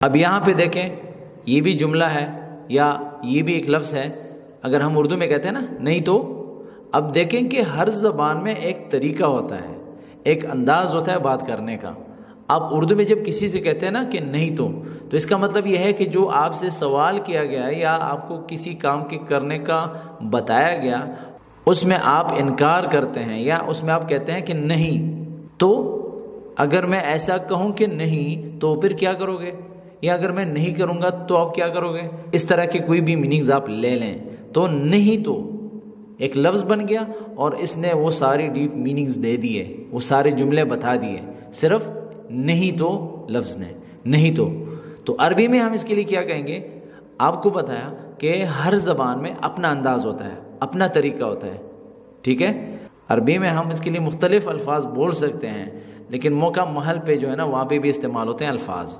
اب یہاں پہ دیکھیں، یہ بھی جملہ ہے یا یہ بھی ایک لفظ ہے. اگر ہم اردو میں کہتے ہیں نا نہیں تو، اب دیکھیں کہ ہر زبان میں ایک طریقہ ہوتا ہے، ایک انداز ہوتا ہے بات کرنے کا. آپ اردو میں جب کسی سے کہتے ہیں نا کہ نہیں تو اس کا مطلب یہ ہے کہ جو آپ سے سوال کیا گیا ہے یا آپ کو کسی کام کے کرنے کا بتایا گیا، اس میں آپ انکار کرتے ہیں یا اس میں آپ کہتے ہیں کہ نہیں. تو اگر میں ایسا کہوں کہ نہیں تو پھر کیا کرو گے، یا اگر میں نہیں کروں گا تو آپ کیا کرو گے. اس طرح کے کوئی بھی میننگز آپ لے لیں تو نہیں تو ایک لفظ بن گیا اور اس نے وہ ساری ڈیپ میننگز دے دیے، وہ سارے جملے بتا دیے صرف نہیں تو لفظ نے. نہیں تو عربی میں ہم اس کے لیے کیا کہیں گے، آپ کو بتایا کہ ہر زبان میں اپنا انداز ہوتا ہے، اپنا طریقہ ہوتا ہے. ٹھیک ہے، عربی میں ہم اس کے لیے مختلف الفاظ بول سکتے ہیں، لیکن موقع محل پہ جو ہے نا وہاں پہ بھی استعمال ہوتے ہیں الفاظ.